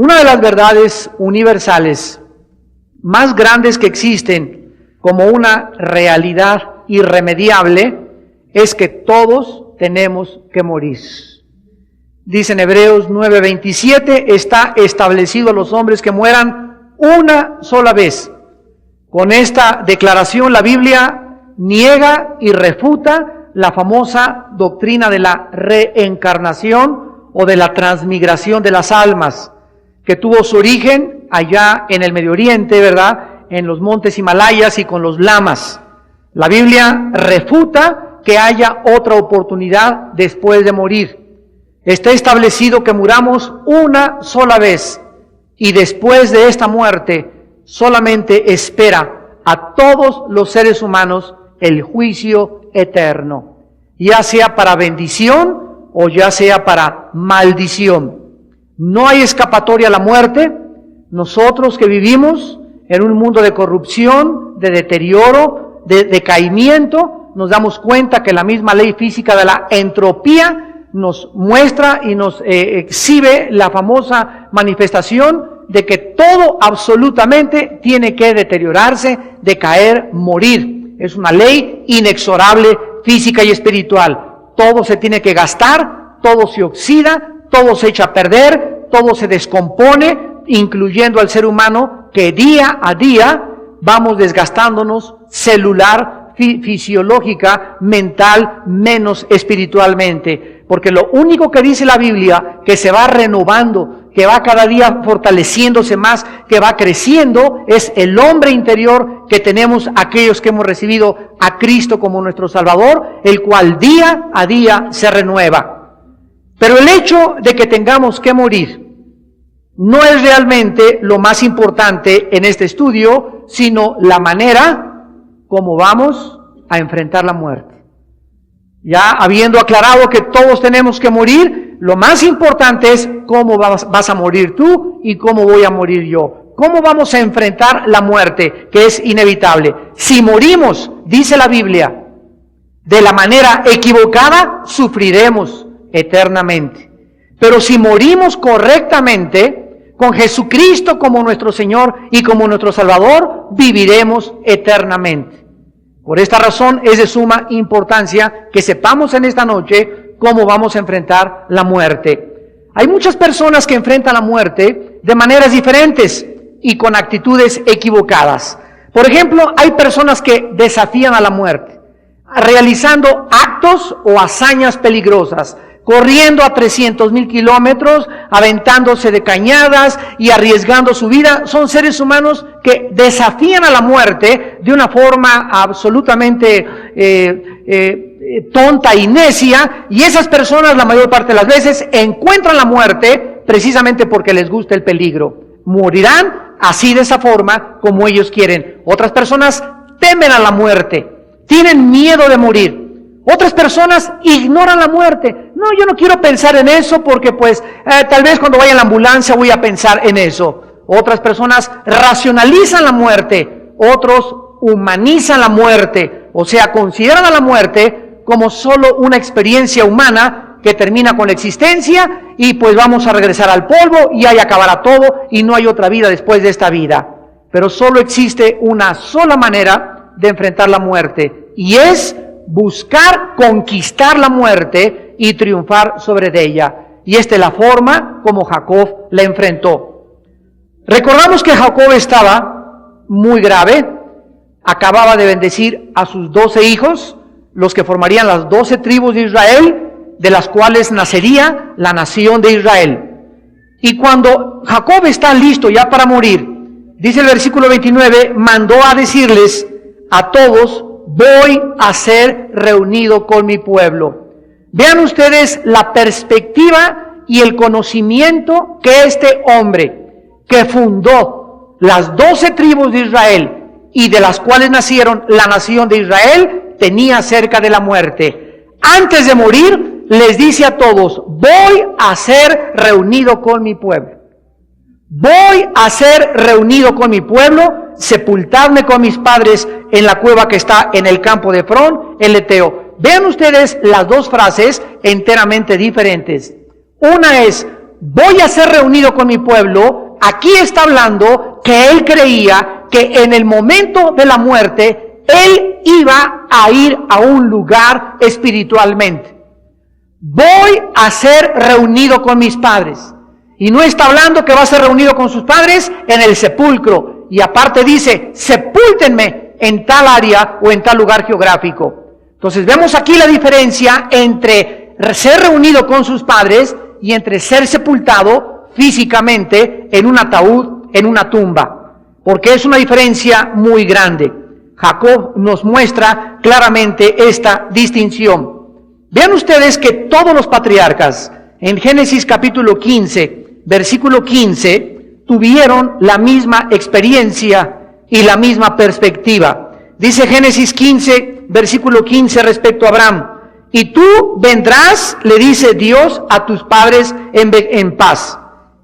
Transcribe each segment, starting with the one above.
Una de las verdades universales más grandes que existen como una realidad irremediable es que todos tenemos que morir. Dice en Hebreos 9:27, está establecido a los hombres que mueran una sola vez. Con esta declaración la Biblia niega y refuta la famosa doctrina de la reencarnación o de la transmigración de las almas, que tuvo su origen allá en el Medio Oriente, ¿verdad?, en los montes Himalayas y con los lamas. La Biblia refuta que haya otra oportunidad después de morir. Está establecido que muramos una sola vez y después de esta muerte solamente espera a todos los seres humanos el juicio eterno, ya sea para bendición o ya sea para maldición. No hay escapatoria a la muerte. Nosotros que vivimos en un mundo de corrupción, de deterioro, de decaimiento, nos damos cuenta que la misma ley física de la entropía nos muestra y nos exhibe la famosa manifestación de que todo absolutamente tiene que deteriorarse, decaer, morir. Es una ley inexorable, física y espiritual. Todo se tiene que gastar, todo se oxida, todo se echa a perder, todo se descompone, incluyendo al ser humano, que día a día vamos desgastándonos celular, fisiológica, mental, menos espiritualmente. Porque lo único que dice la Biblia, que se va renovando, que va cada día fortaleciéndose más, que va creciendo, es el hombre interior que tenemos aquellos que hemos recibido a Cristo como nuestro Salvador, el cual día a día se renueva. Pero el hecho de que tengamos que morir no es realmente lo más importante en este estudio, sino la manera como vamos a enfrentar la muerte. Ya habiendo aclarado que todos tenemos que morir, lo más importante es cómo vas a morir tú y cómo voy a morir yo. ¿Cómo vamos a enfrentar la muerte, que es inevitable? Si morimos, dice la Biblia, de la manera equivocada, sufriremos eternamente. Pero si morimos correctamente, con Jesucristo como nuestro Señor y como nuestro Salvador, viviremos eternamente. Por esta razón es de suma importancia que sepamos en esta noche cómo vamos a enfrentar la muerte. Hay muchas personas que enfrentan la muerte de maneras diferentes y con actitudes equivocadas. Por ejemplo, hay personas que desafían a la muerte, realizando actos o hazañas peligrosas, corriendo a 300,000 kilómetros, aventándose de cañadas y arriesgando su vida. Son seres humanos que desafían a la muerte de una forma absolutamente tonta y necia, y esas personas la mayor parte de las veces encuentran la muerte precisamente porque les gusta el peligro. Morirán así, de esa forma, como ellos quieren. Otras personas temen a la muerte, tienen miedo de morir. Otras personas ignoran la muerte. No, yo no quiero pensar en eso porque tal vez cuando vaya en la ambulancia voy a pensar en eso. Otras personas racionalizan la muerte. Otros humanizan la muerte. O sea, consideran a la muerte como solo una experiencia humana que termina con la existencia y pues vamos a regresar al polvo y ahí acabará todo y no hay otra vida después de esta vida. Pero solo existe una sola manera de enfrentar la muerte y es buscar conquistar la muerte y triunfar sobre ella. Y esta es la forma como Jacob la enfrentó. Recordamos que Jacob estaba muy grave. Acababa de bendecir a sus 12 hijos, los que formarían las 12 tribus de Israel, de las cuales nacería la nación de Israel. Y cuando Jacob está listo ya para morir, dice el versículo 29, mandó a decirles a todos: voy a ser reunido con mi pueblo. Vean ustedes la perspectiva y el conocimiento que este hombre, que fundó las 12 tribus de Israel y de las cuales nacieron la nación de Israel, tenía cerca de la muerte. Antes de morir, les dice a todos: voy a ser reunido con mi pueblo. Voy a ser reunido con mi pueblo, sepultadme con mis padres en la cueva que está en el campo de Efrón, el Eteo. Vean ustedes las dos frases enteramente diferentes. Una es: voy a ser reunido con mi pueblo. Aquí está hablando que él creía que en el momento de la muerte, él iba a ir a un lugar espiritualmente. Voy a ser reunido con mis padres. Y no está hablando que va a ser reunido con sus padres en el sepulcro. Y aparte dice: sepúltenme en tal área o en tal lugar geográfico. Entonces vemos aquí la diferencia entre ser reunido con sus padres y entre ser sepultado físicamente en un ataúd, en una tumba. Porque es una diferencia muy grande. Jacob nos muestra claramente esta distinción. Vean ustedes que todos los patriarcas en Génesis capítulo 15, versículo 15, tuvieron la misma experiencia y la misma perspectiva. Dice Génesis 15, versículo 15 respecto a Abraham: y tú vendrás, le dice Dios, a tus padres en paz,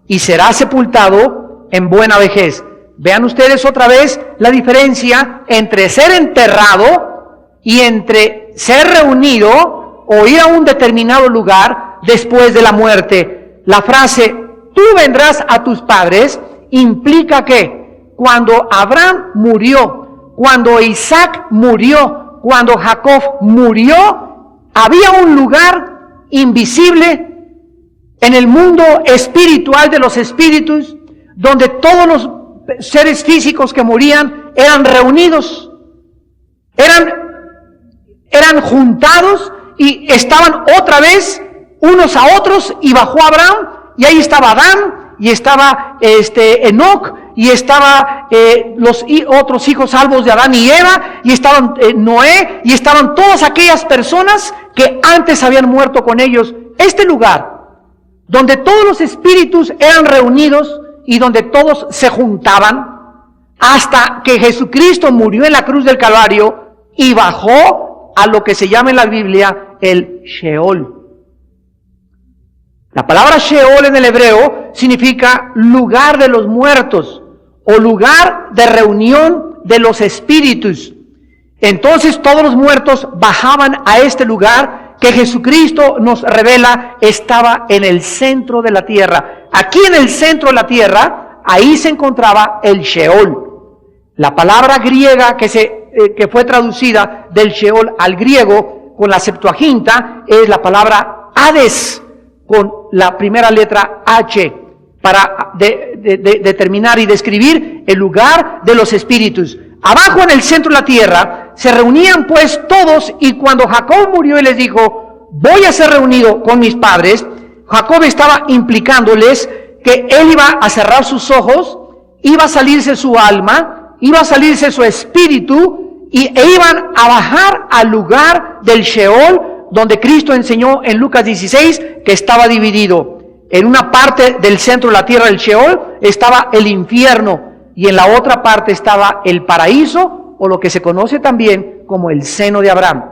y serás sepultado en buena vejez. Vean ustedes otra vez la diferencia entre ser enterrado y entre ser reunido o ir a un determinado lugar después de la muerte. La frase tú vendrás a tus padres implica que cuando Abraham murió, cuando Isaac murió, cuando Jacob murió, había un lugar invisible en el mundo espiritual de los espíritus, donde todos los seres físicos que morían eran reunidos, eran juntados y estaban otra vez unos a otros, y bajó Abraham, y ahí estaba Adán, y estaba Enoc, y estaba los otros hijos salvos de Adán y Eva, y estaban Noé, y estaban todas aquellas personas que antes habían muerto con ellos. Este lugar, donde todos los espíritus eran reunidos y donde todos se juntaban, hasta que Jesucristo murió en la cruz del Calvario y bajó a lo que se llama en la Biblia el Sheol. La palabra Sheol en el hebreo significa lugar de los muertos o lugar de reunión de los espíritus. Entonces todos los muertos bajaban a este lugar que Jesucristo nos revela estaba en el centro de la tierra. Aquí en el centro de la tierra, ahí se encontraba el Sheol. La palabra griega que fue traducida del Sheol al griego con la Septuaginta es la palabra Hades, con la primera letra H, para determinar y describir el lugar de los espíritus. Abajo en el centro de la tierra se reunían pues todos, y cuando Jacob murió y les dijo: voy a ser reunido con mis padres, Jacob estaba implicándoles que él iba a cerrar sus ojos, iba a salirse su alma, iba a salirse su espíritu, e iban a bajar al lugar del Sheol, donde Cristo enseñó en Lucas 16 que estaba dividido. En una parte del centro de la tierra del Sheol estaba el infierno, y en la otra parte estaba el paraíso, o lo que se conoce también como el seno de Abraham.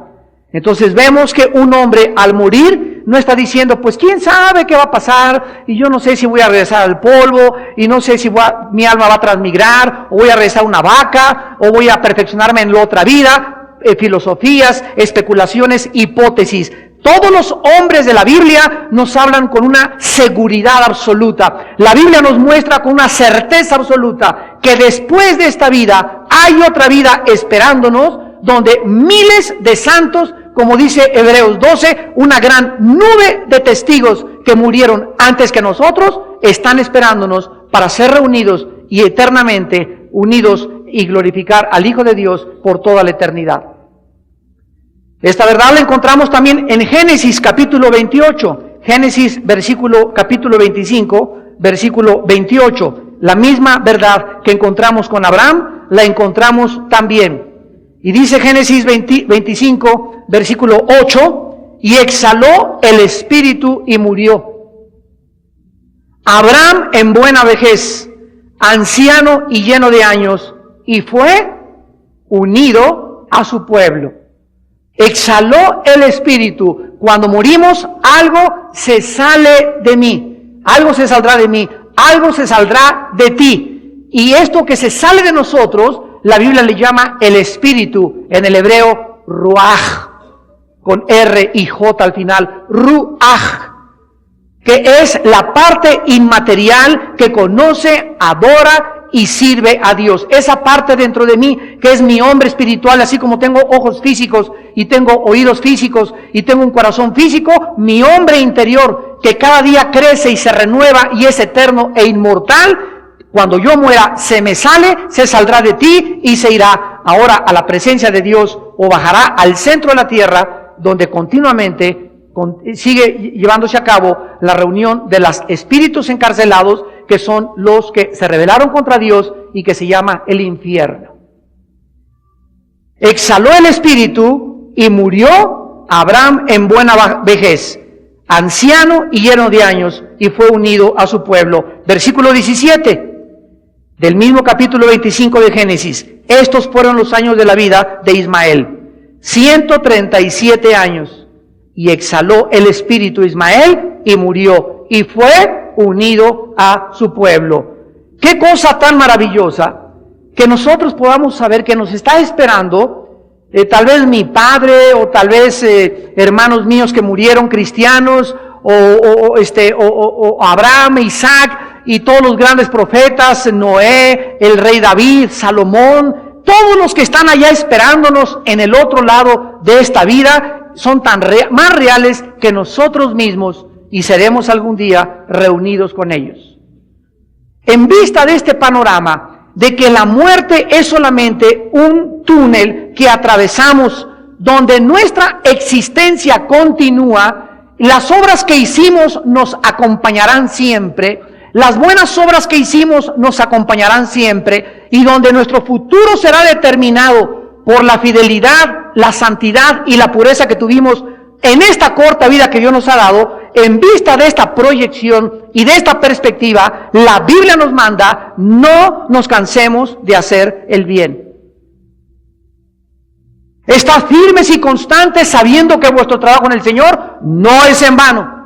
Entonces vemos que un hombre al morir no está diciendo: pues quién sabe qué va a pasar, y yo no sé si voy a regresar al polvo, y no sé si mi alma va a transmigrar, o voy a regresar a una vaca, o voy a perfeccionarme en la otra vida. Filosofías, especulaciones, hipótesis. Todos los hombres de la Biblia nos hablan con una seguridad absoluta. La Biblia nos muestra con una certeza absoluta que después de esta vida hay otra vida esperándonos, donde miles de santos, como dice Hebreos 12, una gran nube de testigos que murieron antes que nosotros, están esperándonos para ser reunidos y eternamente unidos y glorificar al Hijo de Dios por toda la eternidad. Esta verdad la encontramos también en Génesis capítulo 28, Génesis capítulo 25, versículo 28. La misma verdad que encontramos con Abraham, la encontramos también. Y dice Génesis 25, versículo 8, y exhaló el espíritu y murió. Abraham en buena vejez, anciano y lleno de años, y fue unido a su pueblo. Exhaló el Espíritu. Cuando morimos, algo se sale de mí, algo se saldrá de mí, algo se saldrá de ti. Y esto que se sale de nosotros, la Biblia le llama el Espíritu, en el hebreo ruaj, con R y J al final, ruaj, que es la parte inmaterial que conoce, adora y sirve a Dios. Esa parte dentro de mí, que es mi hombre espiritual, así como tengo ojos físicos y tengo oídos físicos y tengo un corazón físico, mi hombre interior, que cada día crece y se renueva y es eterno e inmortal, cuando yo muera se me sale, se saldrá de ti y se irá ahora a la presencia de Dios o bajará al centro de la tierra, donde continuamente sigue llevándose a cabo la reunión de los espíritus encarcelados, que son los que se rebelaron contra Dios y que se llama el infierno. Exhaló el Espíritu y murió Abraham en buena vejez, anciano y lleno de años, y fue unido a su pueblo. Versículo 17 del mismo capítulo 25 de Génesis. Estos fueron los años de la vida de Ismael, 137 años. Y exhaló el Espíritu Ismael y murió, y fue unido a su pueblo. Qué cosa tan maravillosa que nosotros podamos saber que nos está esperando, tal vez mi padre, o tal vez hermanos míos que murieron cristianos, o Abraham, Isaac y todos los grandes profetas, Noé, el rey David, Salomón, todos los que están allá esperándonos en el otro lado de esta vida, son más reales que nosotros mismos, y seremos algún día reunidos con ellos. En vista de este panorama, de que la muerte es solamente un túnel que atravesamos, donde nuestra existencia continúa, las obras que hicimos nos acompañarán siempre, las buenas obras que hicimos nos acompañarán siempre, y donde nuestro futuro será determinado por la fidelidad, la santidad y la pureza que tuvimos en esta corta vida que Dios nos ha dado. En vista de esta proyección y de esta perspectiva, la Biblia nos manda: no nos cansemos de hacer el bien. Estad firmes y constantes, sabiendo que vuestro trabajo en el Señor no es en vano.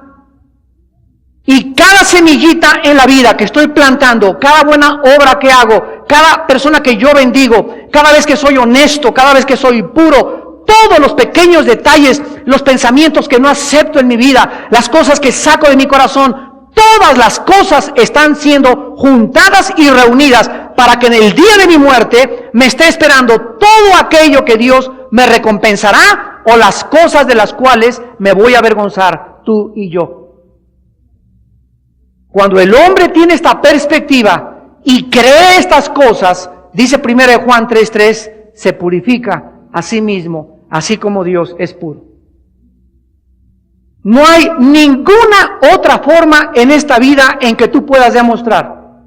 Y cada semillita en la vida que estoy plantando, cada buena obra que hago, cada persona que yo bendigo, cada vez que soy honesto, cada vez que soy puro, todos los pequeños detalles, los pensamientos que no acepto en mi vida, las cosas que saco de mi corazón, todas las cosas están siendo juntadas y reunidas para que en el día de mi muerte me esté esperando todo aquello que Dios me recompensará, o las cosas de las cuales me voy a avergonzar, tú y yo. Cuando el hombre tiene esta perspectiva y cree estas cosas, dice 1 Juan 3:3, se purifica a sí mismo, así como Dios es puro. No hay ninguna otra forma en esta vida en que tú puedas demostrar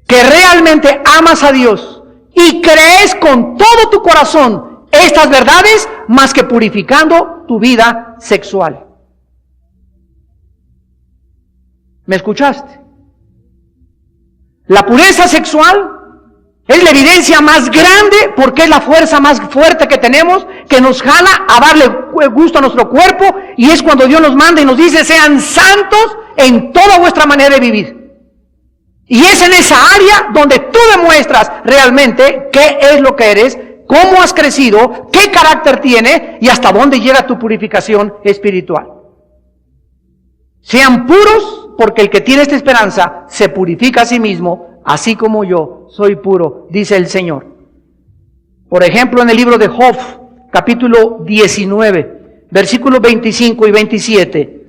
que realmente amas a Dios y crees con todo tu corazón estas verdades, más que purificando tu vida sexual. ¿Me escuchaste? La pureza sexual es la evidencia más grande, porque es la fuerza más fuerte que tenemos, que nos jala a darle gusto a nuestro cuerpo, y es cuando Dios nos manda y nos dice: sean santos en toda vuestra manera de vivir. Y es en esa área donde tú demuestras realmente qué es lo que eres, cómo has crecido, qué carácter tiene y hasta dónde llega tu purificación espiritual. Sean puros, porque el que tiene esta esperanza se purifica a sí mismo, así como yo soy puro, dice el Señor. Por ejemplo, en el libro de Job, capítulo 19, versículos 25 y 27,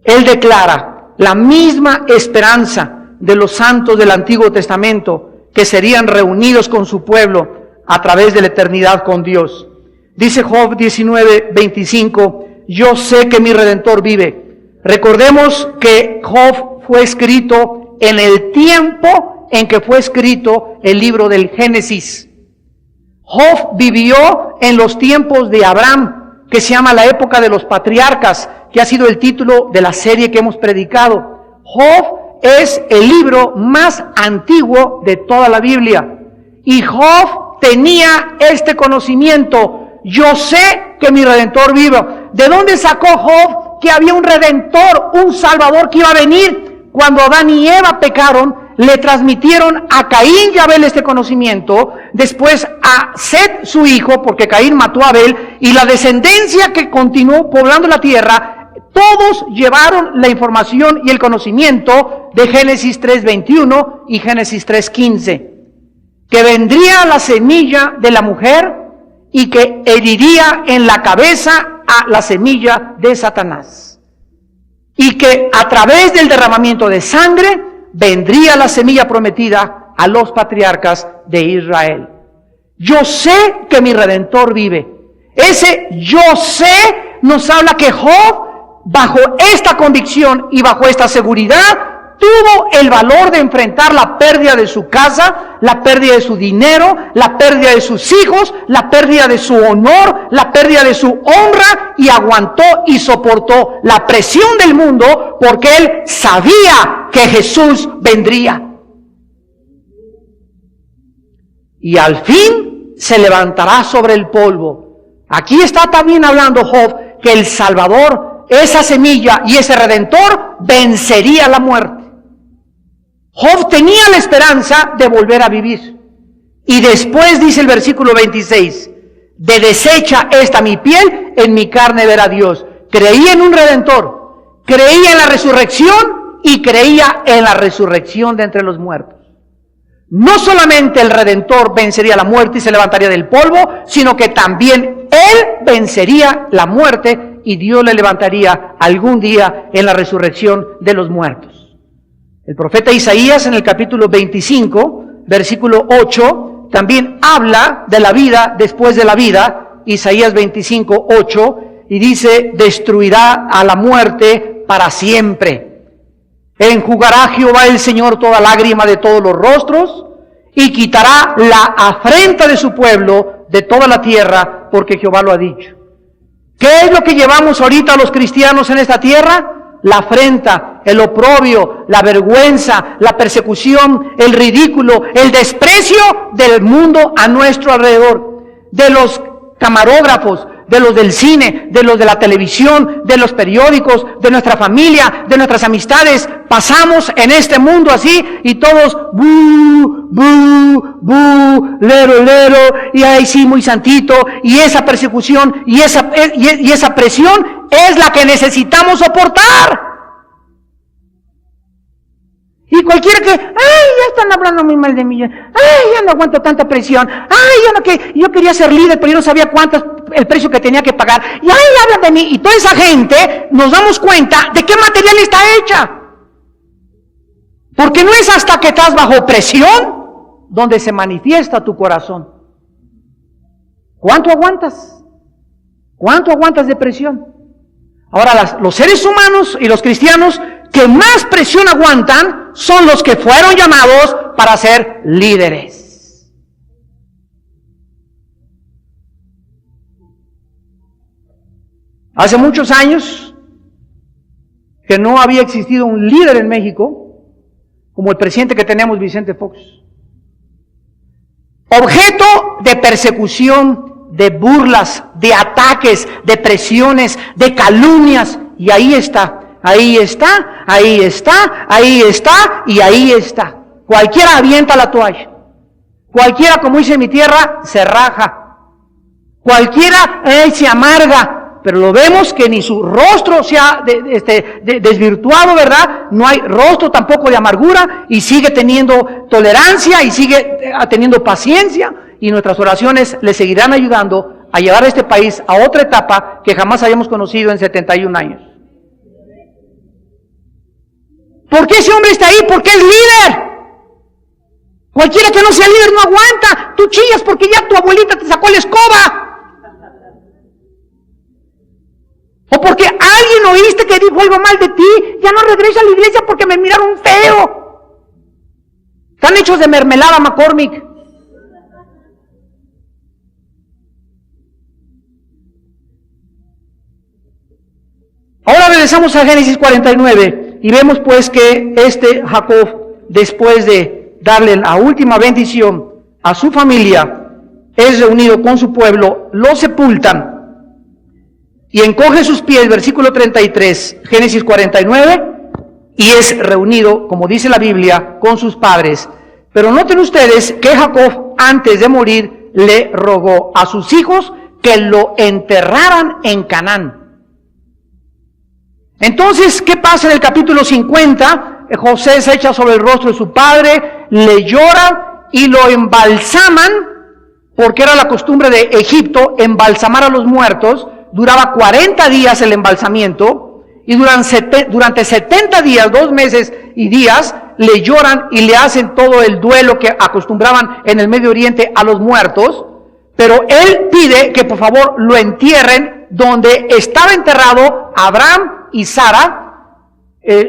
él declara la misma esperanza de los santos del Antiguo Testamento, que serían reunidos con su pueblo a través de la eternidad con Dios. Dice Job 19, 25, yo sé que mi Redentor vive. Recordemos que Job fue escrito en el tiempo en que fue escrito el libro del Génesis. Job vivió en los tiempos de Abraham, que se llama la época de los patriarcas, que ha sido el título de la serie que hemos predicado. Job es el libro más antiguo de toda la Biblia. Y Job tenía este conocimiento. Yo sé que mi Redentor vive. ¿De dónde sacó Job que había un Redentor, un Salvador que iba a venir? Cuando Adán y Eva pecaron, le transmitieron a Caín y Abel este conocimiento, después a Set su hijo, porque Caín mató a Abel, y la descendencia que continuó poblando la tierra, todos llevaron la información y el conocimiento de Génesis 3:21 y Génesis 3:15, que vendría la semilla de la mujer y que heriría en la cabeza a la semilla de Satanás, y que a través del derramamiento de sangre vendría la semilla prometida a los patriarcas de Israel. Yo sé que mi Redentor vive. Ese yo sé nos habla que Job, bajo esta convicción y bajo esta seguridad, tuvo el valor de enfrentar la pérdida de su casa, la pérdida de su dinero, la pérdida de sus hijos, la pérdida de su honor, la pérdida de su honra, y aguantó y soportó la presión del mundo porque él sabía que Jesús vendría. Y al fin se levantará sobre el polvo. Aquí está también hablando Job que el Salvador, esa semilla y ese Redentor vencería la muerte. Job tenía la esperanza de volver a vivir. Y después dice el versículo 26, de deshecha esta mi piel, en mi carne verá Dios. Creía en un Redentor, creía en la resurrección y creía en la resurrección de entre los muertos. No solamente el Redentor vencería la muerte y se levantaría del polvo, sino que también Él vencería la muerte y Dios le levantaría algún día en la resurrección de los muertos. El profeta Isaías en el capítulo 25, versículo 8, también habla de la vida después de la vida. Isaías 25, 8, y dice, destruirá a la muerte para siempre. Enjugará Jehová el Señor toda lágrima de todos los rostros, y quitará la afrenta de su pueblo de toda la tierra, porque Jehová lo ha dicho. ¿Qué es lo que llevamos ahorita los cristianos en esta tierra? La afrenta, el oprobio, la vergüenza, la persecución, el ridículo, el desprecio del mundo a nuestro alrededor, de los camarógrafos, de los del cine, de los de la televisión, de los periódicos, de nuestra familia, de nuestras amistades. Pasamos en este mundo así y todos bu, bu, bu, lero, lero, y ay sí, muy santito, y esa persecución y esa presión es la que necesitamos soportar. Y cualquiera que, ay, ya están hablando muy mal de mí, ay, ya no aguanto tanta presión, ay, yo quería ser líder, pero yo no sabía el precio que tenía que pagar, y ay, hablan de mí, y toda esa gente, nos damos cuenta de qué material está hecha. Porque no es hasta que estás bajo presión donde se manifiesta tu corazón. ¿Cuánto aguantas? ¿Cuánto aguantas de presión? Ahora, los seres humanos y los cristianos que más presión aguantan son los que fueron llamados para ser líderes. Hace muchos años que no había existido un líder en México como el presidente que tenemos, Vicente Fox. Objeto de persecución, de burlas, de ataques, de presiones, de calumnias, y ahí está. Ahí está, ahí está, ahí está y ahí está. Cualquiera avienta la toalla. Cualquiera, como dice mi tierra, se raja. Cualquiera se amarga. Pero lo vemos que ni su rostro se ha desvirtuado, ¿verdad? No hay rostro tampoco de amargura y sigue teniendo tolerancia y sigue teniendo paciencia. Y nuestras oraciones le seguirán ayudando a llevar a este país a otra etapa que jamás habíamos conocido en 71 años. ¿Por qué ese hombre está ahí? Porque es líder. Cualquiera que no sea líder no aguanta. Tú chillas porque ya tu abuelita te sacó la escoba. O porque alguien oíste que dijo algo mal de ti. Ya no regresa a la iglesia porque me miraron feo. Están hechos de mermelada, McCormick. Ahora regresamos a Génesis 49. Y vemos pues que Jacob, después de darle la última bendición a su familia, es reunido con su pueblo, lo sepultan y encoge sus pies, versículo 33, Génesis 49, y es reunido, como dice la Biblia, con sus padres. Pero noten ustedes que Jacob, antes de morir, le rogó a sus hijos que lo enterraran en Canaán. Entonces, ¿qué pasa en el capítulo 50? José se echa sobre el rostro de su padre, le llora y lo embalsaman, porque era la costumbre de Egipto embalsamar a los muertos. Duraba 40 días el embalsamiento, y durante 70 días, 2 meses y días, le lloran y le hacen todo el duelo que acostumbraban en el Medio Oriente a los muertos. Pero él pide que por favor lo entierren donde estaba enterrado Abraham y Sara,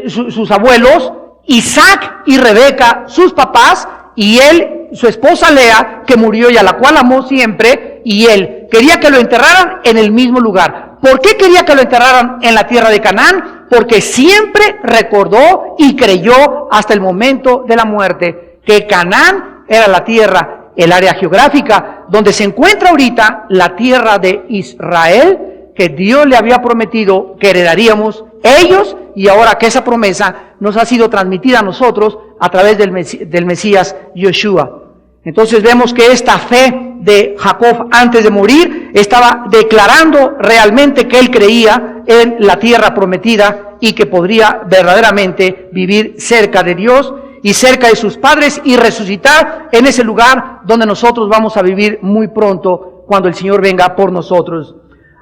sus abuelos, Isaac y Rebeca, sus papás, y él, su esposa Lea, que murió y a la cual amó siempre, y él quería que lo enterraran en el mismo lugar. ¿Por qué quería que lo enterraran en la tierra de Canaán? Porque siempre recordó y creyó hasta el momento de la muerte que Canaán era la tierra, el área geográfica donde se encuentra ahorita la tierra de Israel, que Dios le había prometido que heredaríamos ellos, y ahora que esa promesa nos ha sido transmitida a nosotros a través del Mesías Yeshua. Entonces vemos que esta fe de Jacob antes de morir estaba declarando realmente que él creía en la tierra prometida y que podría verdaderamente vivir cerca de Dios y cerca de sus padres y resucitar en ese lugar donde nosotros vamos a vivir muy pronto cuando el Señor venga por nosotros.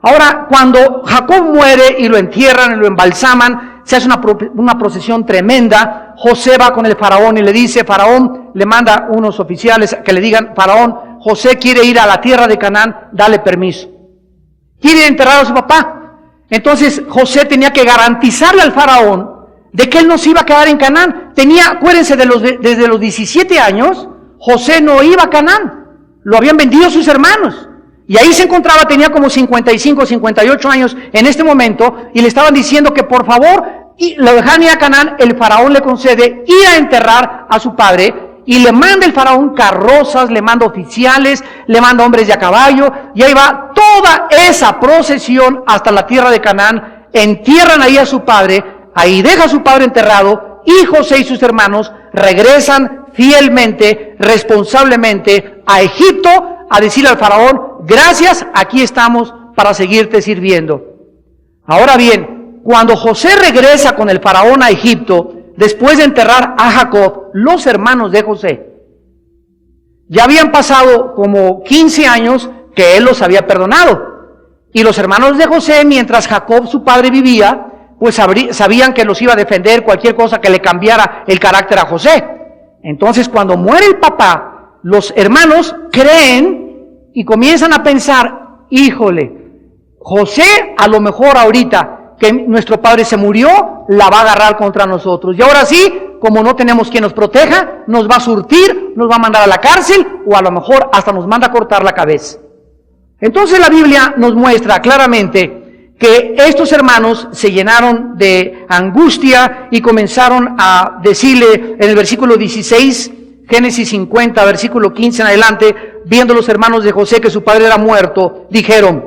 Ahora, cuando Jacob muere y lo entierran y lo embalsaman, se hace una procesión tremenda. José va con el faraón y le dice, faraón, le manda unos oficiales que le digan, faraón, José quiere ir a la tierra de Canaán, dale permiso. Quiere enterrar a su papá. Entonces José tenía que garantizarle al faraón de que él no se iba a quedar en Canaán. Acuérdense, desde los 17 años, José no iba a Canaán. Lo habían vendido sus hermanos. Y ahí se encontraba, tenía como 55, 58 años en este momento, y le estaban diciendo que por favor, y lo dejaran ir a Canaán. El faraón le concede ir a enterrar a su padre, y le manda el faraón carrozas, le manda oficiales, le manda hombres de a caballo, y ahí va toda esa procesión hasta la tierra de Canaán. Entierran ahí a su padre, ahí deja a su padre enterrado, y José y sus hermanos regresan fielmente, responsablemente a Egipto, a decirle al faraón, gracias, aquí estamos para seguirte sirviendo. Ahora bien, cuando José regresa con el faraón a Egipto, después de enterrar a Jacob, los hermanos de José, ya habían pasado como 15 años que él los había perdonado. Y los hermanos de José, mientras Jacob, su padre, vivía, pues sabían que los iba a defender cualquier cosa que le cambiara el carácter a José. Entonces, cuando muere el papá, los hermanos creen y comienzan a pensar, híjole, José a lo mejor ahorita que nuestro padre se murió, la va a agarrar contra nosotros. Y ahora sí, como no tenemos quien nos proteja, nos va a surtir, nos va a mandar a la cárcel, o a lo mejor hasta nos manda a cortar la cabeza. Entonces la Biblia nos muestra claramente que estos hermanos se llenaron de angustia y comenzaron a decirle en el versículo 16, Génesis 50, versículo 15 en adelante, viendo los hermanos de José que su padre era muerto, dijeron,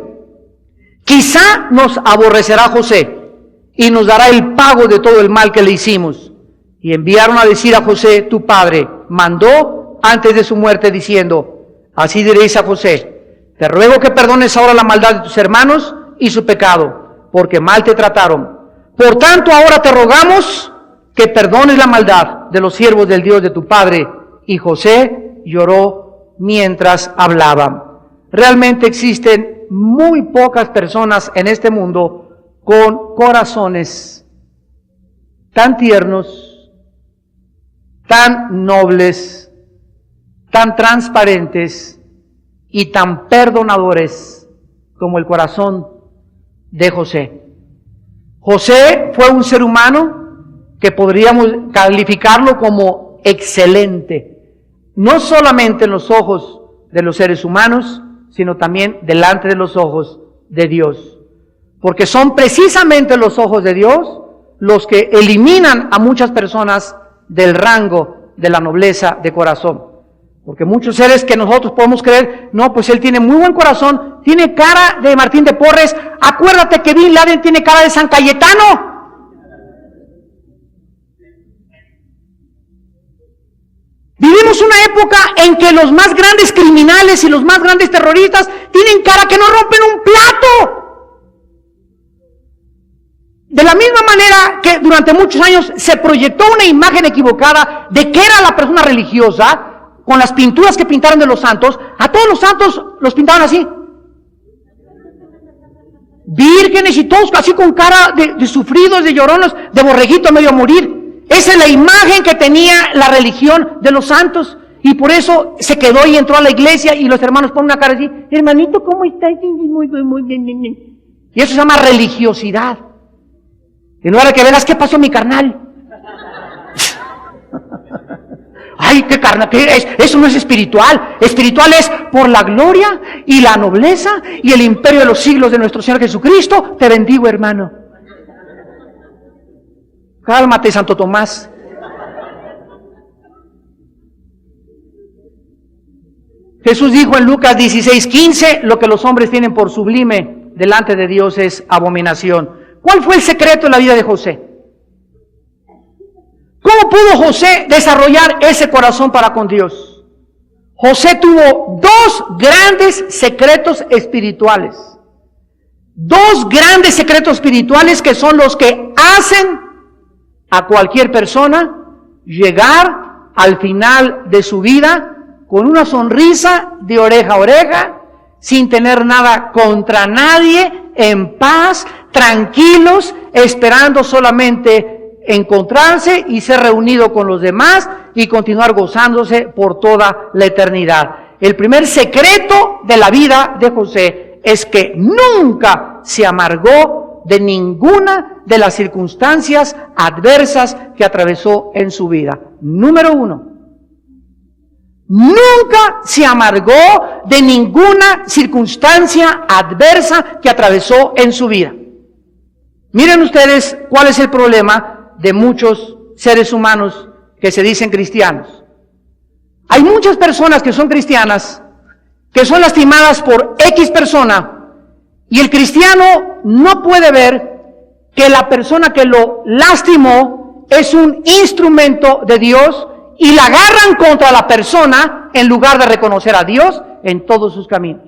quizá nos aborrecerá José y nos dará el pago de todo el mal que le hicimos. Y enviaron a decir a José, tu padre mandó antes de su muerte diciendo, así diréis a José, te ruego que perdones ahora la maldad de tus hermanos y su pecado, porque mal te trataron. Por tanto, ahora te rogamos que perdones la maldad de los siervos del Dios de tu padre. Y José lloró mientras hablaba. Realmente existen muy pocas personas en este mundo con corazones tan tiernos, tan nobles, tan transparentes y tan perdonadores como el corazón de José. José fue un ser humano que podríamos calificarlo como excelente, no solamente en los ojos de los seres humanos, sino también delante de los ojos de Dios. Porque son precisamente los ojos de Dios los que eliminan a muchas personas del rango de la nobleza de corazón. Porque muchos seres que nosotros podemos creer, no, pues él tiene muy buen corazón, tiene cara de Martín de Porres, acuérdate que Bin Laden tiene cara de San Cayetano. Vivimos una época en que los más grandes criminales y los más grandes terroristas tienen cara que no rompen un plato. De la misma manera que durante muchos años se proyectó una imagen equivocada de que era la persona religiosa, con las pinturas que pintaron de los santos, a todos los santos los pintaban así. Vírgenes y todos así con cara de sufridos, de llorones, de borreguito medio a morir. Esa es la imagen que tenía la religión de los santos. Y por eso se quedó y entró a la iglesia y los hermanos ponen una cara así, hermanito, ¿cómo está? Muy bien. Y eso se llama religiosidad. En lugar de que verás, ¿qué pasó mi carnal? Ay, qué carnal, ¿qué es? Eso no es espiritual. Espiritual es por la gloria y la nobleza y el imperio de los siglos de nuestro Señor Jesucristo. Te bendigo, hermano. Cálmate, Santo Tomás. Jesús dijo en Lucas 16:15, lo que los hombres tienen por sublime delante de Dios es abominación. ¿Cuál fue el secreto en la vida de José? ¿Cómo pudo José desarrollar ese corazón para con Dios? José tuvo dos grandes secretos espirituales. Dos grandes secretos espirituales que son los que hacen a cualquier persona llegar al final de su vida con una sonrisa de oreja a oreja, sin tener nada contra nadie, en paz, tranquilos, esperando solamente encontrarse y ser reunido con los demás y continuar gozándose por toda la eternidad. El primer secreto de la vida de José es que nunca se amargó de ninguna de las circunstancias adversas que atravesó en su vida. Número uno, nunca se amargó de ninguna circunstancia adversa que atravesó en su vida. Miren ustedes cuál es el problema de muchos seres humanos que se dicen cristianos. Hay muchas personas que son cristianas, que son lastimadas por X persona, y el cristiano no puede ver que la persona que lo lastimó es un instrumento de Dios, y la agarran contra la persona en lugar de reconocer a Dios en todos sus caminos.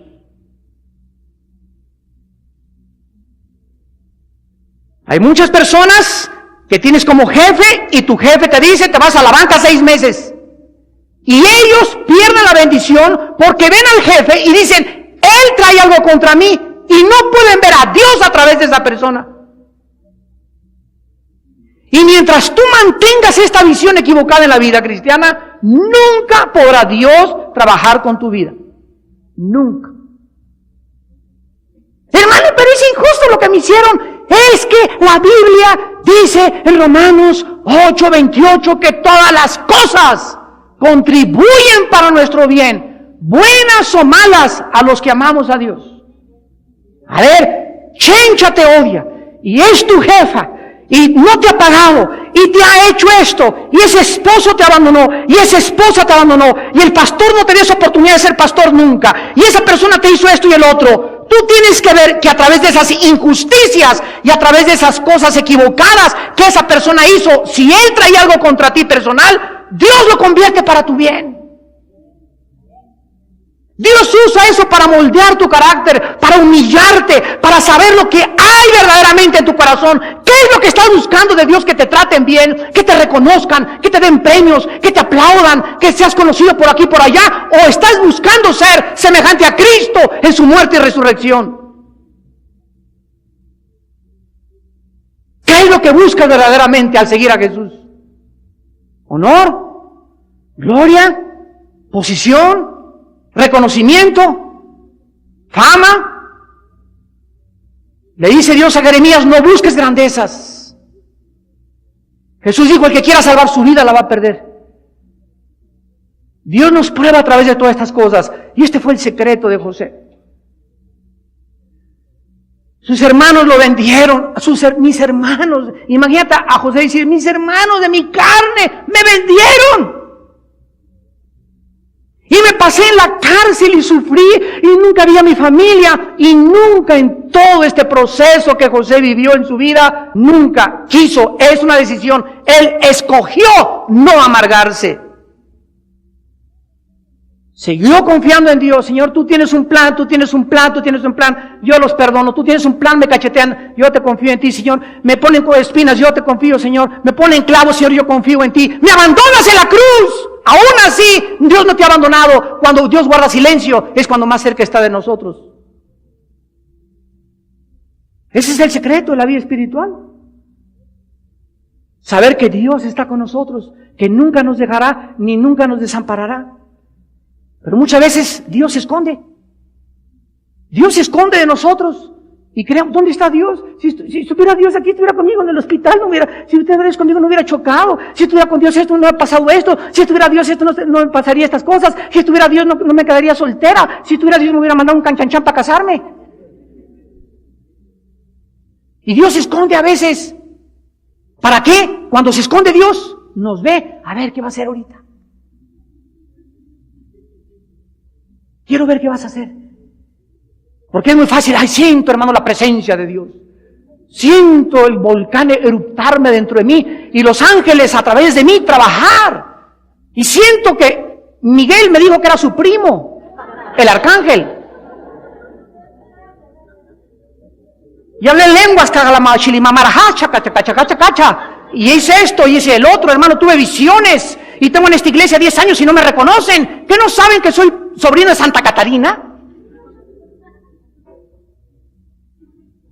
Hay muchas personas que tienes como jefe y tu jefe te dice, te vas a la banca 6 meses. Y ellos pierden la bendición porque ven al jefe y dicen, él trae algo contra mí, y no pueden ver a Dios a través de esa persona. Y mientras tú mantengas esta visión equivocada en la vida cristiana, nunca podrá Dios trabajar con tu vida. Nunca. Hermano, pero es injusto lo que me hicieron. Es que la Biblia dice en Romanos 8:28 que todas las cosas contribuyen para nuestro bien, buenas o malas, a los que amamos a Dios. A ver, Chencha te odia y es tu jefa y no te ha pagado y te ha hecho esto, y ese esposo te abandonó y esa esposa te abandonó y el pastor no te dio esa oportunidad de ser pastor nunca, y esa persona te hizo esto y el otro. Tú tienes que ver que a través de esas injusticias y a través de esas cosas equivocadas que esa persona hizo, si él trae algo contra ti personal, Dios lo convierte para tu bien. Dios usa eso para moldear tu carácter, para humillarte, para saber lo que hay verdaderamente en tu corazón. ¿Qué es lo que estás buscando de Dios? Que te traten bien, que te reconozcan, que te den premios, que te aplaudan, que seas conocido por aquí y por allá. ¿O estás buscando ser semejante a Cristo en su muerte y resurrección? ¿Qué es lo que buscas verdaderamente al seguir a Jesús? ¿Honor? ¿Gloria? ¿Posición? ¿Reconocimiento? ¿Fama? Le dice Dios a Jeremías, no busques grandezas. Jesús dijo, el que quiera salvar su vida la va a perder. Dios nos prueba a través de todas estas cosas, y este fue el secreto de José. Sus hermanos lo vendieron, mis hermanos. Imagínate a José decir, mis hermanos de mi carne me vendieron. Y me pasé en la cárcel y sufrí y nunca vi a mi familia. Y nunca en todo este proceso que José vivió en su vida, nunca quiso. Es una decisión. Él escogió no amargarse. Siguió confiando en Dios. Señor, tú tienes un plan, tú tienes un plan, tú tienes un plan. Yo los perdono. Tú tienes un plan, me cachetean. Yo te confío en ti, Señor. Me ponen con espinas, yo te confío, Señor. Me ponen clavos, Señor, yo confío en ti. Me abandonas en la cruz. Aún así, Dios no te ha abandonado. Cuando Dios guarda silencio, es cuando más cerca está de nosotros. Ese es el secreto de la vida espiritual. Saber que Dios está con nosotros, que nunca nos dejará, ni nunca nos desamparará. Pero muchas veces Dios se esconde. Dios se esconde de nosotros. Y creemos, ¿dónde está Dios? Si estuviera Dios aquí, estuviera conmigo en el hospital, si estuviera Dios conmigo no hubiera chocado. Si estuviera con Dios esto no hubiera pasado esto. Si estuviera Dios esto no me pasaría estas cosas. Si estuviera Dios no me quedaría soltera. Si estuviera Dios me hubiera mandado un canchanchan para casarme. Y Dios se esconde a veces. ¿Para qué? Cuando se esconde Dios, nos ve. A ver, ¿qué va a hacer ahorita? Quiero ver qué vas a hacer. Porque es muy fácil. Ay, siento, hermano, la presencia de Dios. Siento el volcán eruptarme dentro de mí y los ángeles a través de mí trabajar. Y siento que Miguel me dijo que era su primo, el arcángel. Y hablé lenguas, y hice esto, y hice el otro, hermano, tuve visiones. Y tengo en esta iglesia 10 años y no me reconocen. ¿Qué no saben que soy sobrino de Santa Catarina?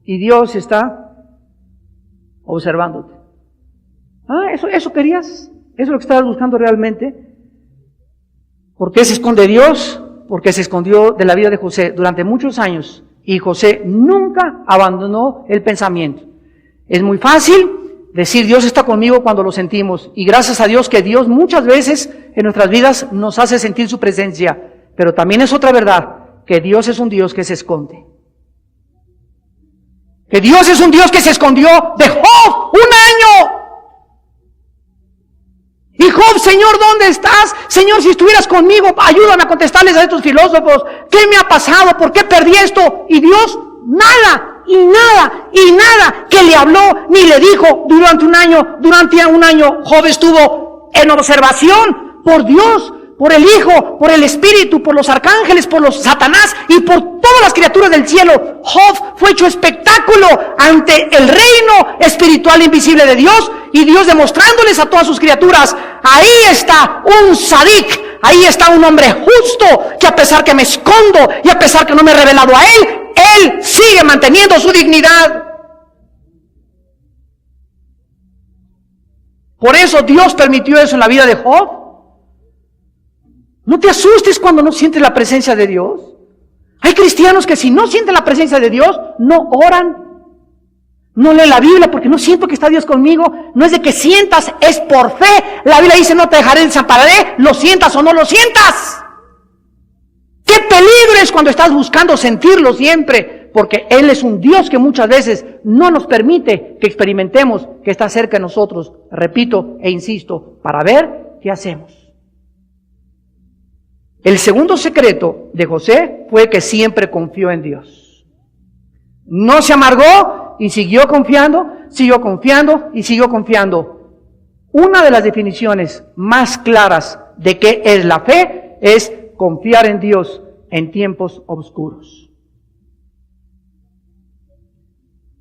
Y Dios está observándote. ¿Eso querías? ¿Eso es lo que estabas buscando realmente? ¿Por qué se esconde Dios? Porque se escondió de la vida de José durante muchos años. Y José nunca abandonó el pensamiento. Es muy fácil decir Dios está conmigo cuando lo sentimos. Y gracias a Dios que Dios muchas veces en nuestras vidas nos hace sentir su presencia. Pero también es otra verdad, que Dios es un Dios que se esconde. Que Dios es un Dios que se escondió de Job 1 año. Y Job, Señor, ¿dónde estás? Señor, si estuvieras conmigo, ayúdame a contestarles a estos filósofos. ¿Qué me ha pasado? ¿Por qué perdí esto? Y Dios, nada, y nada, y nada que le habló ni le dijo durante un año. Durante un año Job estuvo en observación por Dios, por el Hijo, por el Espíritu, por los arcángeles, por los Satanás y por todas las criaturas del cielo. Job fue hecho espectáculo ante el reino espiritual invisible de Dios y Dios demostrándoles a todas sus criaturas, ahí está un sadik, ahí está un hombre justo que a pesar que me escondo y a pesar que no me he revelado a él sigue manteniendo su dignidad. Por eso Dios permitió eso en la vida de Job. No te asustes cuando no sientes la presencia de Dios. Hay cristianos que si no sienten la presencia de Dios, no oran, no leen la Biblia porque no siento que está Dios conmigo. No es de que sientas, es por fe. La Biblia dice, no te dejaré, desampararé, lo sientas o no lo sientas. ¡Qué peligro es cuando estás buscando sentirlo siempre! Porque Él es un Dios que muchas veces no nos permite que experimentemos que está cerca de nosotros. Repito e insisto, para ver qué hacemos. El segundo secreto de José fue que siempre confió en Dios. No se amargó y siguió confiando y siguió confiando. Una de las definiciones más claras de qué es la fe es confiar en Dios en tiempos oscuros.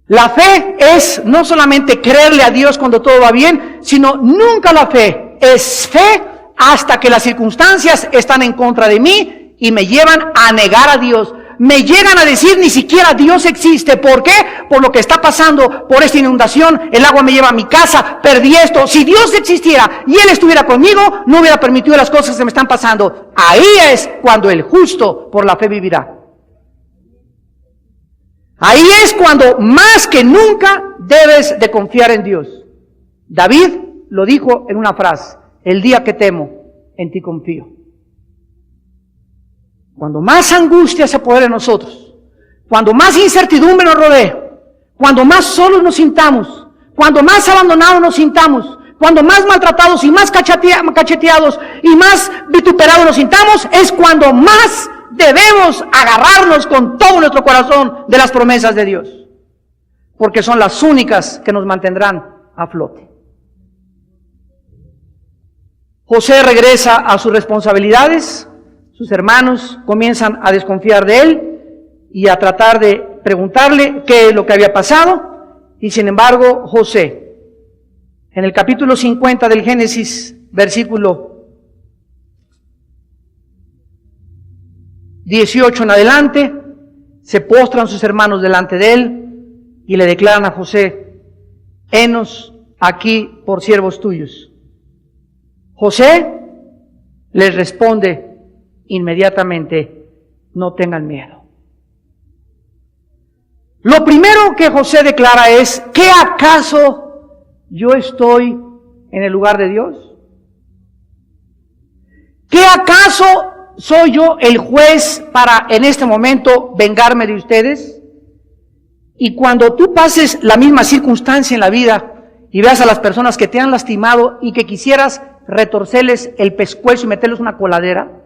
La fe es no solamente creerle a Dios cuando todo va bien, sino nunca la fe es fe hasta que las circunstancias están en contra de mí y me llevan a negar a Dios. Me llegan a decir ni siquiera Dios existe. ¿Por qué? Por lo que está pasando, por esta inundación, el agua me lleva a mi casa, perdí esto. Si Dios existiera y Él estuviera conmigo, no hubiera permitido las cosas que me están pasando. Ahí es cuando el justo por la fe vivirá. Ahí es cuando más que nunca debes de confiar en Dios. David lo dijo en una frase: el día que temo, en ti confío. Cuando más angustia se apodera de nosotros, cuando más incertidumbre nos rodee, cuando más solos nos sintamos, cuando más abandonados nos sintamos, cuando más maltratados y más cacheteados y más vituperados nos sintamos, es cuando más debemos agarrarnos con todo nuestro corazón de las promesas de Dios, porque son las únicas que nos mantendrán a flote. José regresa a sus responsabilidades, sus hermanos comienzan a desconfiar de él y a tratar de preguntarle qué es lo que había pasado, y sin embargo José, en el capítulo 50 del Génesis, versículo 18 en adelante, se postran sus hermanos delante de él y le declaran a José: henos aquí por siervos tuyos. José les responde inmediatamente: no tengan miedo. Lo primero que José declara es: ¿qué acaso yo estoy en el lugar de Dios? ¿Qué acaso soy yo el juez para en este momento vengarme de ustedes? Y cuando tú pases la misma circunstancia en la vida y veas a las personas que te han lastimado y que quisieras retorcerles el pescuezo y meterles una coladera,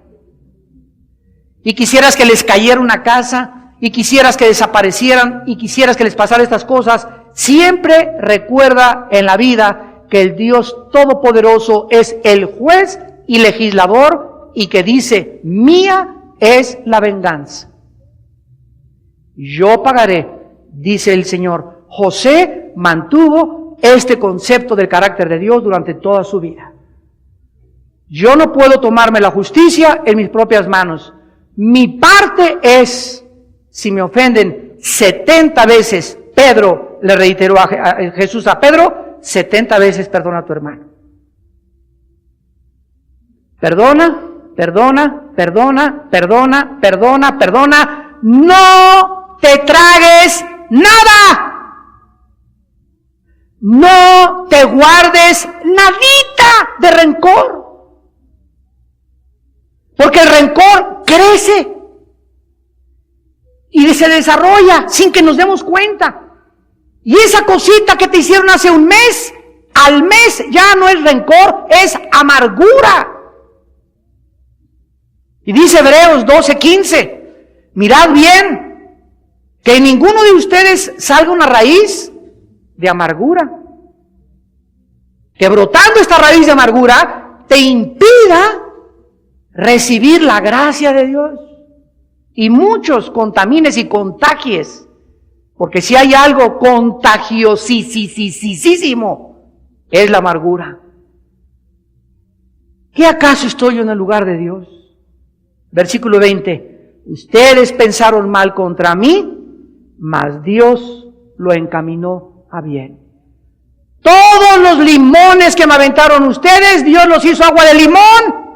y quisieras que les cayera una casa, y quisieras que desaparecieran, y quisieras que les pasara estas cosas, siempre recuerda en la vida que el Dios Todopoderoso es el juez y legislador, y que dice: mía es la venganza, yo pagaré, dice el Señor. José mantuvo este concepto del carácter de Dios durante toda su vida. Yo no puedo tomarme la justicia en mis propias manos. Mi parte es, si me ofenden 70 veces, Pedro le reiteró a Jesús a Pedro, 70 veces perdona a tu hermano. Perdona, perdona, perdona, perdona, perdona, perdona. No te tragues nada. No te guardes nadita de rencor. Porque el rencor crece y se desarrolla sin que nos demos cuenta. Y esa cosita que te hicieron hace un mes, al mes ya no es rencor, es amargura. Y dice Hebreos 12:15, mirad bien, que en ninguno de ustedes salga una raíz de amargura, que brotando esta raíz de amargura te impida recibir la gracia de Dios. Y muchos contamines y contagies, porque si hay algo contagiosísimo, es la amargura. ¿Qué acaso estoy yo en el lugar de Dios? Versículo 20, ustedes pensaron mal contra mí, mas Dios lo encaminó a bien. Todos los limones que me aventaron ustedes, Dios los hizo agua de limón.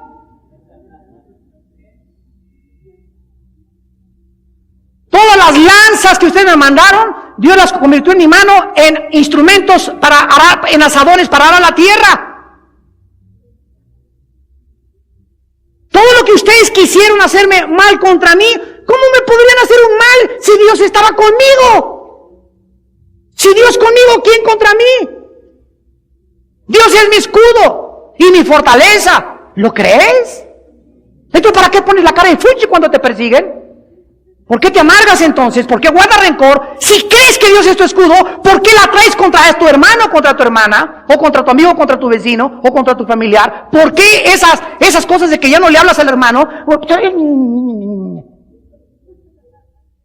Todas las lanzas que ustedes me mandaron, Dios las convirtió en mi mano en instrumentos para arar, en asadores para arar la tierra. Todo lo que ustedes quisieron hacerme mal contra mí, ¿cómo me podrían hacer un mal si Dios estaba conmigo? Si Dios conmigo, ¿quién contra mí? Dios es mi escudo y mi fortaleza. ¿Lo crees? Entonces, ¿para qué pones la cara de fuchi cuando te persiguen? ¿Por qué te amargas entonces? ¿Por qué guardas rencor? Si crees que Dios es tu escudo, ¿por qué la traes contra tu hermano, contra tu hermana? ¿O contra tu amigo, contra tu vecino? ¿O contra tu familiar? ¿Por qué esas cosas de que ya no le hablas al hermano?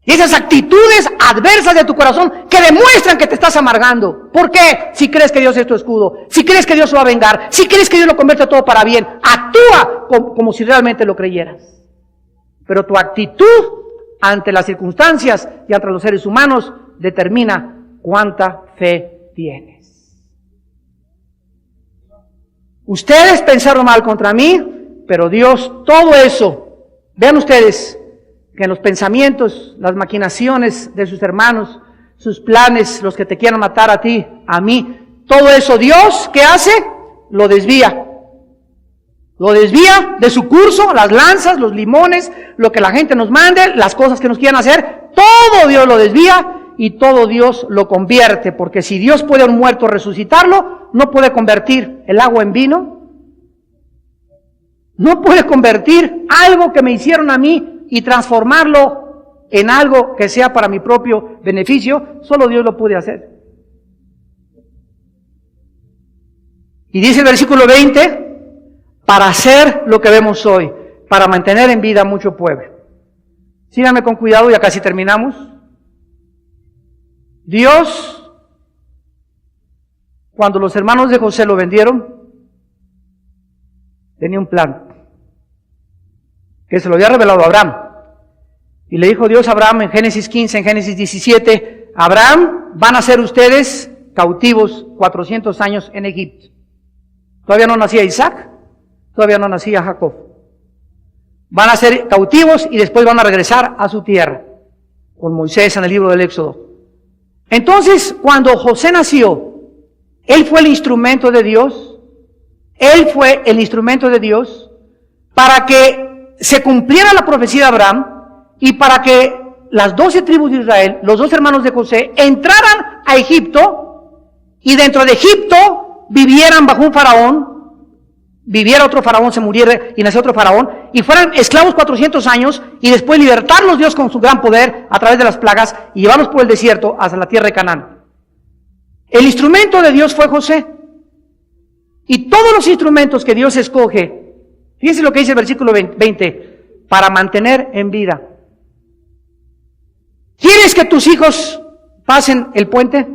Y esas actitudes adversas de tu corazón que demuestran que te estás amargando. ¿Por qué? Si crees que Dios es tu escudo, si crees que Dios se va a vengar, si crees que Dios lo convierte todo para bien, actúa como si realmente lo creyeras. Pero tu actitud ante las circunstancias y ante los seres humanos determina cuánta fe tienes. Ustedes pensaron mal contra mí, pero Dios, todo eso, vean ustedes que en los pensamientos, las maquinaciones de sus hermanos, sus planes, los que te quieran matar a ti, a mí, todo eso Dios, ¿qué hace? Lo desvía. Lo desvía de su curso, las lanzas, los limones, lo que la gente nos mande, las cosas que nos quieran hacer, todo Dios lo desvía y todo Dios lo convierte, porque si Dios puede a un muerto resucitarlo, no puede convertir el agua en vino, no puede convertir algo que me hicieron a mí y transformarlo en algo que sea para mi propio beneficio. Solo Dios lo puede hacer. Y dice el versículo 20, para hacer lo que vemos hoy, para mantener en vida a mucho pueblo. Síganme con cuidado, ya casi terminamos. Dios, cuando los hermanos de José lo vendieron, tenía un plan, que se lo había revelado a Abraham. Y le dijo Dios a Abraham en Génesis 15, en Génesis 17, Abraham, van a ser ustedes cautivos 400 años en Egipto. Todavía no nacía Isaac, todavía no nacía Jacob. Van a ser cautivos y después van a regresar a su tierra, con Moisés en el libro del Éxodo. Entonces, cuando José nació, él fue el instrumento de Dios, él fue el instrumento de Dios para que se cumpliera la profecía de Abraham y para que las 12 tribus de Israel, los 2 hermanos de José, entraran a Egipto y dentro de Egipto vivieran bajo un faraón, viviera otro faraón, se muriera y nació otro faraón, y fueran esclavos 400 años, y después libertarlos Dios con su gran poder a través de las plagas, y llevarlos por el desierto hasta la tierra de Canaán. El instrumento de Dios fue José. Y todos los instrumentos que Dios escoge, fíjense lo que dice el versículo 20, para mantener en vida. ¿Quieres que tus hijos pasen el puente?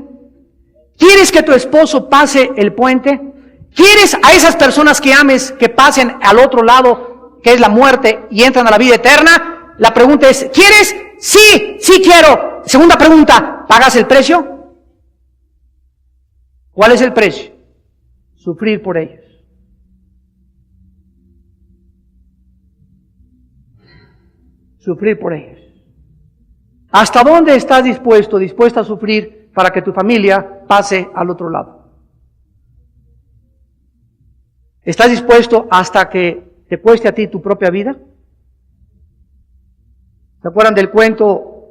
¿Quieres que tu esposo pase el puente? ¿Quieres a esas personas que ames que pasen al otro lado, que es la muerte, y entran a la vida eterna? La pregunta es, ¿quieres? Sí, sí quiero. Segunda pregunta, ¿pagas el precio? ¿Cuál es el precio? Sufrir por ellos. Sufrir por ellos. ¿Hasta dónde estás dispuesta a sufrir para que tu familia pase al otro lado? ¿Estás dispuesto hasta que te cueste a ti tu propia vida? ¿Se acuerdan del cuento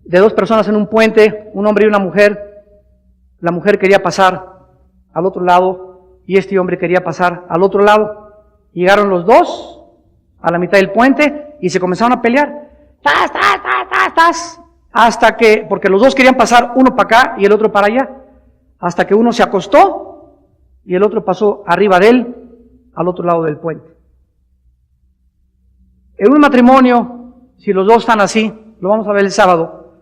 de 2 personas en un puente, un hombre y una mujer? La mujer quería pasar al otro lado y este hombre quería pasar al otro lado. Llegaron los 2 a la mitad del puente y se comenzaron a pelear. Hasta que, porque los 2 querían pasar, uno para acá y el otro para allá, hasta que uno se acostó y el otro pasó arriba de él, al otro lado del puente. En un matrimonio, si los 2 están así, lo vamos a ver el sábado,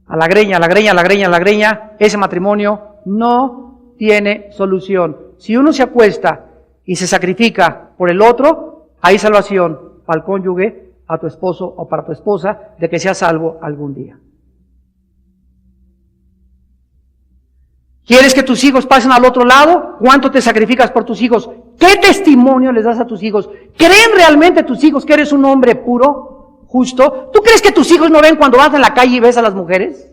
a la greña, ese matrimonio no tiene solución. Si uno se acuesta y se sacrifica por el otro, hay salvación para el cónyuge, a tu esposo o para tu esposa, de que sea salvo algún día. ¿Quieres que tus hijos pasen al otro lado? ¿Cuánto te sacrificas por tus hijos? ¿Qué testimonio les das a tus hijos? ¿Creen realmente tus hijos que eres un hombre puro, justo? ¿Tú crees que tus hijos no ven cuando vas en la calle y ves a las mujeres?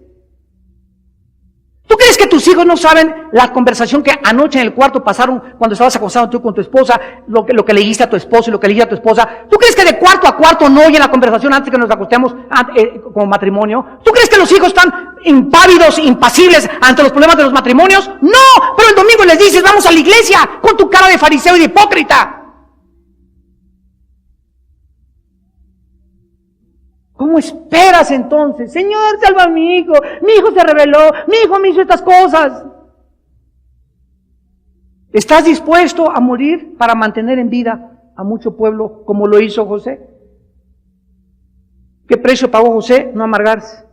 ¿Tú crees que tus hijos no saben la conversación que anoche en el cuarto pasaron cuando estabas acostado tú con tu esposa, lo que le dijiste a tu esposo y lo que le dijiste a tu esposa? ¿Tú crees que de cuarto a cuarto no oyen la conversación antes que nos acostemos como matrimonio? ¿Tú crees que los hijos están impávidos, impasibles ante los problemas de los matrimonios? No, pero el domingo les dices, vamos a la iglesia con tu cara de fariseo y de hipócrita. ¿Cómo esperas entonces? Señor, salva a mi hijo se rebeló, mi hijo me hizo estas cosas. ¿Estás dispuesto a morir para mantener en vida a mucho pueblo como lo hizo José? ¿Qué precio pagó José? No amargarse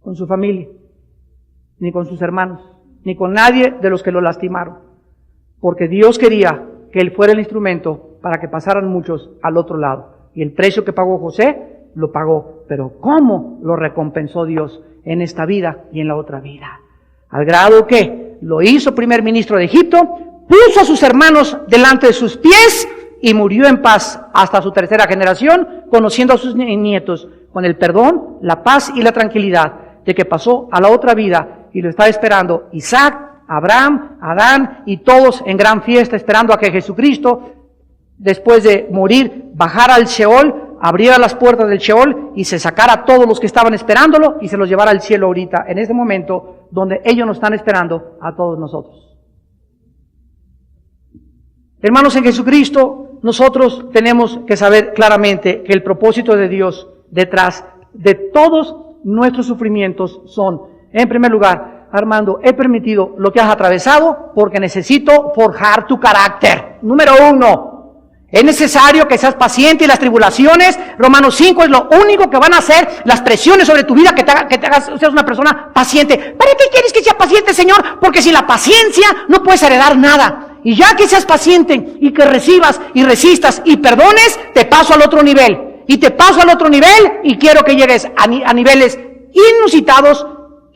con su familia, ni con sus hermanos, ni con nadie de los que lo lastimaron. Porque Dios quería que él fuera el instrumento para que pasaran muchos al otro lado. Y el precio que pagó José, lo pagó, pero ¿cómo lo recompensó Dios en esta vida y en la otra vida? Al grado que lo hizo primer ministro de Egipto, puso a sus hermanos delante de sus pies y murió en paz hasta su 3ª generación, conociendo a sus nietos, con el perdón, la paz y la tranquilidad de que pasó a la otra vida y lo estaba esperando Isaac, Abraham, Adán y todos en gran fiesta, esperando a que Jesucristo, después de morir, bajara al Sheol, abriera las puertas del Sheol y se sacara a todos los que estaban esperándolo y se los llevara al cielo ahorita, en este momento donde ellos nos están esperando a todos nosotros. Hermanos en Jesucristo, nosotros tenemos que saber claramente que el propósito de Dios detrás de todos nuestros sufrimientos son, en primer lugar, Armando, he permitido lo que has atravesado porque necesito forjar tu carácter. Número 1. Es necesario que seas paciente y las tribulaciones, Romanos 5, es lo único que van a hacer las presiones sobre tu vida, que te hagas, seas una persona paciente. ¿Para qué quieres que sea paciente, Señor? Porque sin la paciencia no puedes heredar nada. Y ya que seas paciente y que recibas y resistas y perdones, te paso al otro nivel. Y te paso al otro nivel y quiero que llegues a niveles inusitados,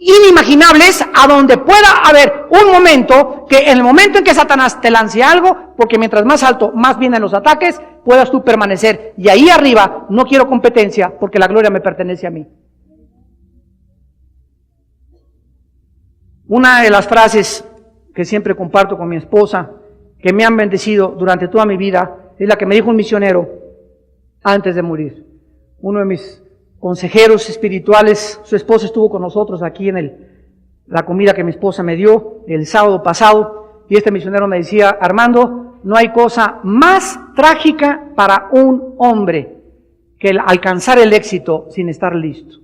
inimaginables, a donde pueda haber un momento, que en el momento en que Satanás te lance algo, porque mientras más alto, más vienen los ataques, puedas tú permanecer. Y ahí arriba no quiero competencia, porque la gloria me pertenece a mí. Una de las frases que siempre comparto con mi esposa, que me han bendecido durante toda mi vida, es la que me dijo un misionero antes de morir. Uno de mis consejeros espirituales, su esposa estuvo con nosotros aquí en la comida que mi esposa me dio el sábado pasado, y este misionero me decía: Armando, no hay cosa más trágica para un hombre que el alcanzar el éxito sin estar listo.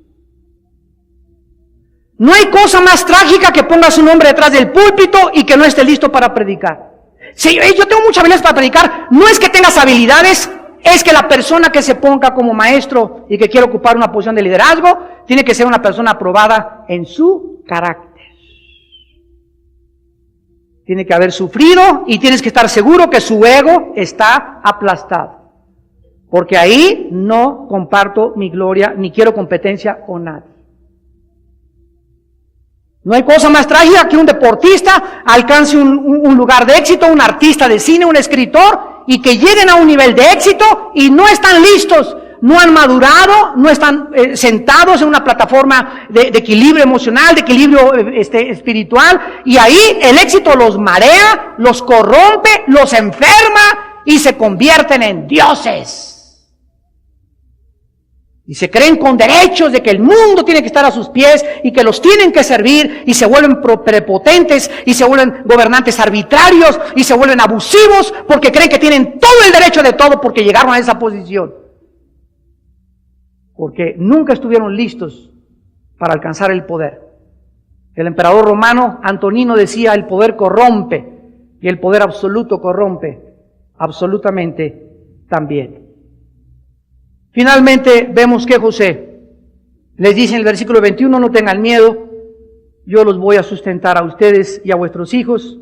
No hay cosa más trágica que pongas un hombre detrás del púlpito y que no esté listo para predicar. Si yo tengo muchas habilidades para predicar, no es que tengas habilidades, es que la persona que se ponga como maestro y que quiere ocupar una posición de liderazgo, tiene que ser una persona aprobada en su carácter. Tiene que haber sufrido y tienes que estar seguro que su ego está aplastado. Porque ahí no comparto mi gloria ni quiero competencia con nadie. No hay cosa más trágica que un deportista alcance un lugar de éxito, un artista de cine, un escritor, y que lleguen a un nivel de éxito y no están listos, no han madurado, no están sentados en una plataforma de equilibrio emocional, de equilibrio espiritual, y ahí el éxito los marea, los corrompe, los enferma y se convierten en dioses. Y se creen con derechos de que el mundo tiene que estar a sus pies y que los tienen que servir, y se vuelven prepotentes y se vuelven gobernantes arbitrarios y se vuelven abusivos porque creen que tienen todo el derecho de todo porque llegaron a esa posición. Porque nunca estuvieron listos para alcanzar el poder. El emperador romano Antonino decía: el poder corrompe y el poder absoluto corrompe absolutamente también. Finalmente vemos que José les dice en el versículo 21, no tengan miedo, yo los voy a sustentar a ustedes y a vuestros hijos.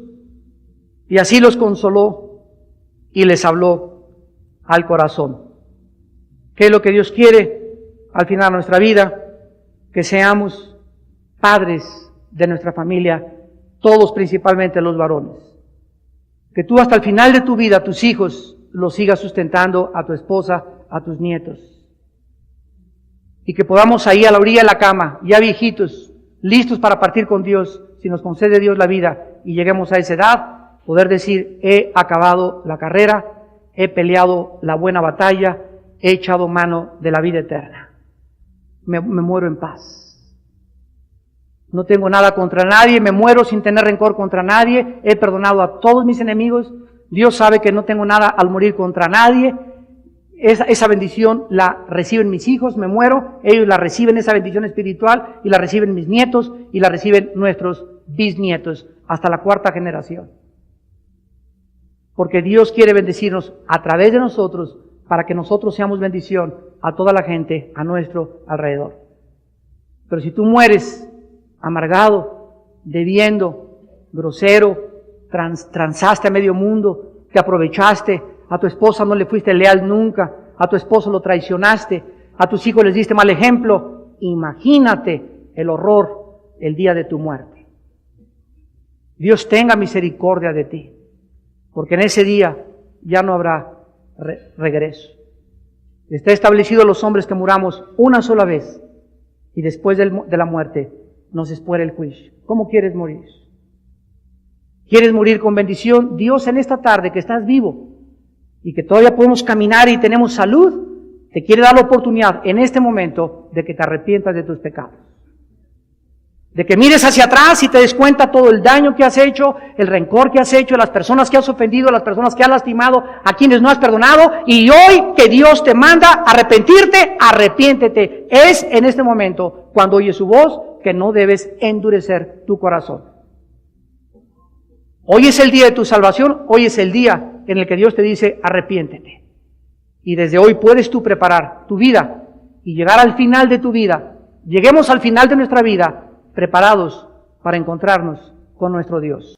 Y así los consoló y les habló al corazón. ¿Qué es lo que Dios quiere al final de nuestra vida? Que seamos padres de nuestra familia, todos, principalmente los varones. Que tú hasta el final de tu vida, a tus hijos, los sigas sustentando, a tu esposa, a tus nietos. Y que podamos ahí a la orilla de la cama, ya viejitos, listos para partir con Dios, si nos concede Dios la vida y lleguemos a esa edad, poder decir: he acabado la carrera, he peleado la buena batalla, he echado mano de la vida eterna. Me muero en paz. No tengo nada contra nadie, me muero sin tener rencor contra nadie, he perdonado a todos mis enemigos. Dios sabe que no tengo nada al morir contra nadie. Esa bendición la reciben mis hijos, me muero, ellos la reciben, esa bendición espiritual, y la reciben mis nietos, y la reciben nuestros bisnietos, hasta la 4ª generación. Porque Dios quiere bendecirnos a través de nosotros, para que nosotros seamos bendición a toda la gente a nuestro alrededor. Pero si tú mueres amargado, debiendo, grosero, transaste a medio mundo, te aprovechaste, a tu esposa no le fuiste leal nunca, a tu esposo lo traicionaste, a tus hijos les diste mal ejemplo, imagínate el horror el día de tu muerte. Dios tenga misericordia de ti, porque en ese día ya no habrá regreso. Está establecido los hombres que muramos una sola vez, y después de la muerte nos espera el juicio. ¿Cómo quieres morir? ¿Quieres morir con bendición? Dios, en esta tarde que estás vivo y que todavía podemos caminar y tenemos salud, te quiere dar la oportunidad en este momento de que te arrepientas de tus pecados. De que mires hacia atrás y te des cuenta todo el daño que has hecho, el rencor que has hecho, las personas que has ofendido, las personas que has lastimado, a quienes no has perdonado. Y hoy que Dios te manda arrepentirte, arrepiéntete. Es en este momento, cuando oyes su voz, que no debes endurecer tu corazón. Hoy es el día de tu salvación, hoy es el día en el que Dios te dice arrepiéntete. Y desde hoy puedes tú preparar tu vida y llegar al final de tu vida. Lleguemos al final de nuestra vida preparados para encontrarnos con nuestro Dios.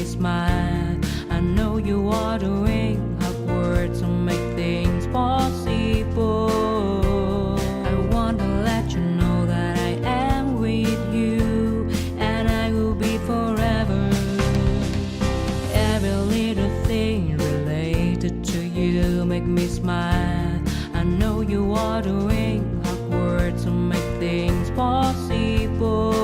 smile. I know you are doing hard work to make things possible. I want to let you know that I am with you and I will be forever. Every little thing related to you make me smile. I know you are doing hard work to make things possible.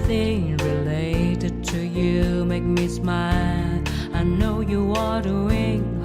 Related to you make me smile. I know you are doing